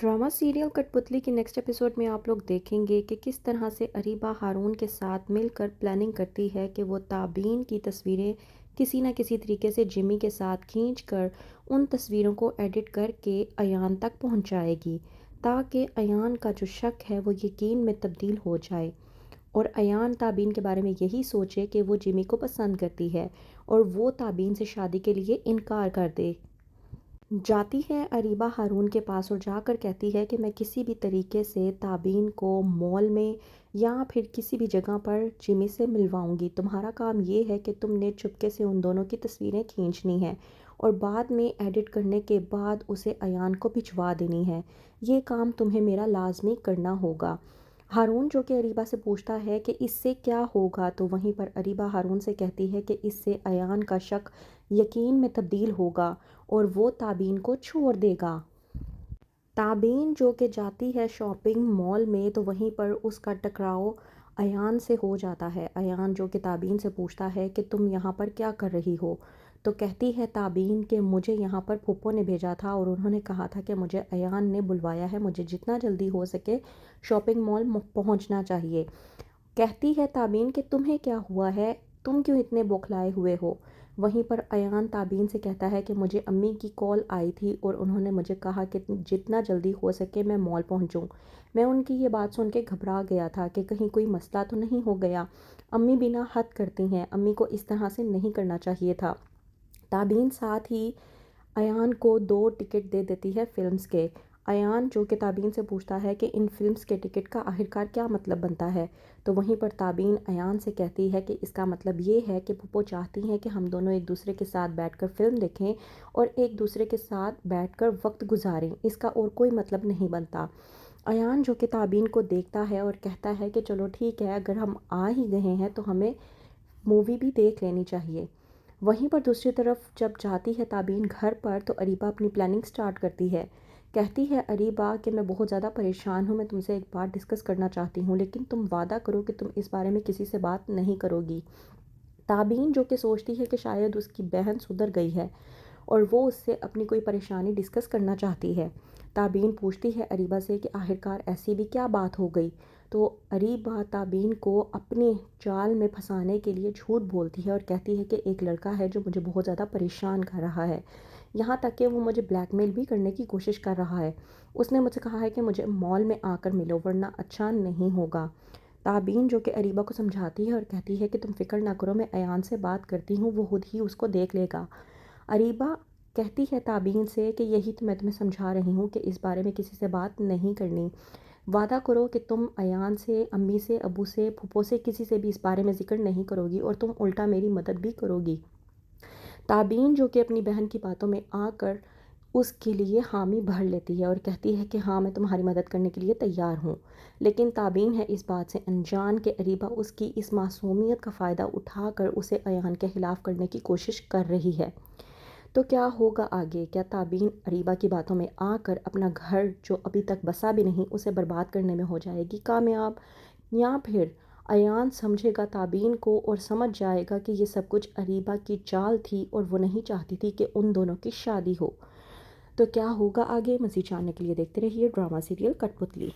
Drama serial कठपुतली की next episode में आप लोग देखेंगे कि किस तरह से अरीबा हारून के साथ मिलकर प्लानिंग करती है कि वो ताबीन की तस्वीरें किसी न किसी तरीके से जिमी के साथ खींचकर उन तस्वीरों को एडिट करके अयान तक पहुंचाएगी, ताकि अयान का जो शक है वो यकीन में तब्दील हो जाए और अयान ताबीन के बारे में यही सोचे कि वो जिमी को पसंद करती है और वो ताबीन से शादी के लिए इनकार कर दे। जाती है अरीबा हारून के पास और जाकर कहती है कि मैं किसी भी तरीके से ताबीन को मॉल में या फिर किसी भी जगह पर जिमी से मिलवाऊंगी। तुम्हारा काम ये है कि तुमने चुपके से उन दोनों की तस्वीरें खींचनी है और बाद में एडिट करने के बाद उसे अयान को भिजवा देनी है। ये काम तुम्हें मेरा लाजमी करना होगा। हारून जो कि अरीबा से पूछता है कि इससे क्या होगा, तो वहीं पर अरीबा हारून से कहती है कि इससे अयान का शक यकीन में तब्दील होगा और वो ताबीन को छोड़ देगा। ताबीन जो कि जाती है शॉपिंग मॉल में, तो वहीं पर उसका टकराव अयान से हो जाता है। अयान जो कि ताबीन से पूछता है कि तुम यहाँ पर क्या कर रही हो, तो कहती है ताबीन कि मुझे यहाँ पर फूफो ने भेजा था और उन्होंने कहा था कि मुझे अयान ने बुलवाया है, मुझे जितना जल्दी हो सके शॉपिंग मॉल पहुँचना चाहिए। कहती है ताबीन कि तुम्हें क्या हुआ है, तुम क्यों इतने बौखलाए हुए हो। वहीं पर अयान ताबीन से कहता है कि मुझे अम्मी की कॉल आई थी और उन्होंने मुझे कहा कि जितना जल्दी हो सके मैं मॉल पहुंचूं। मैं उनकी ये बात सुन के घबरा गया था कि कहीं कोई मसला तो नहीं हो गया। अम्मी बिना हद करती हैं, अम्मी को इस तरह से नहीं करना चाहिए था। ताबीन साथ ही अयान को 2 टिकट दे देती है फ़िल्म्स के। अयान जो कि ताबीन से पूछता है कि इन फ़िल्म्स के टिकट का आखिरकार क्या मतलब बनता है, तो वहीं पर ताबीन अयान से कहती है कि इसका मतलब ये है कि पप्पो चाहती हैं कि हम दोनों एक दूसरे के साथ बैठकर फ़िल्म देखें और एक दूसरे के साथ बैठकर वक्त गुजारें, इसका और कोई मतलब नहीं बनता। अयान जो कि ताबीन को देखता है और कहता है कि चलो ठीक है, अगर हम आ ही गए हैं तो हमें मूवी भी देख लेनी चाहिए। वहीं पर दूसरी तरफ जब जाती है ताबीन घर पर, तो अरीबा अपनी प्लानिंग स्टार्ट करती है। कहती है अरीबा कि मैं बहुत ज़्यादा परेशान हूँ, मैं तुमसे एक बात डिस्कस करना चाहती हूँ, लेकिन तुम वादा करो कि तुम इस बारे में किसी से बात नहीं करोगी। ताबीन जो कि सोचती है कि शायद उसकी बहन सुधर गई है और वो उससे अपनी कोई परेशानी डिस्कस करना चाहती है। ताबीन पूछती है अरीबा से कि आखिरकार ऐसी भी क्या बात हो गई, तो अरीबा ताबीन को अपने जाल में फंसाने के लिए झूठ बोलती है और कहती है कि एक लड़का है जो मुझे बहुत ज़्यादा परेशान कर रहा है, यहाँ तक कि वो मुझे ब्लैकमेल भी करने की कोशिश कर रहा है। उसने मुझे कहा है कि मुझे मॉल में आकर मिलो वरना अच्छा नहीं होगा। ताबीन जो कि अरीबा को समझाती है और कहती है कि तुम फ़िक्र ना करो, मैं अयान से बात करती हूँ, वो खुद ही उसको देख लेगा। अरीबा कहती है ताबीन से कि यही तो मैं तुम्हें समझा रही हूँ कि इस बारे में किसी से बात नहीं करनी। वादा करो कि तुम अयान से, अम्मी से, अबू से, फूफो से, किसी से भी इस बारे में ज़िक्र नहीं करोगी और तुम उल्टा मेरी मदद भी करोगी। ताबीन जो कि अपनी बहन की बातों में आकर उसके लिए हामी भर लेती है और कहती है कि हाँ, मैं तुम्हारी मदद करने के लिए तैयार हूँ। लेकिन ताबीन है इस बात से अनजान कि अरीबा उसकी इस मासूमियत का फ़ायदा उठाकर उसे अयान के ख़िलाफ़ करने की कोशिश कर रही है। तो क्या होगा आगे? क्या ताबीन अरीबा की बातों में आकर अपना घर जो अभी तक बसा भी नहीं उसे बर्बाद करने में हो जाएगी कामयाब, या फिर अयान समझेगा ताबीन को और समझ जाएगा कि ये सब कुछ अरीबा की चाल थी और वो नहीं चाहती थी कि उन दोनों की शादी हो। तो क्या होगा आगे? मज़ीद जानने के लिए देखते रहिए ड्रामा सीरियल कठपुतली।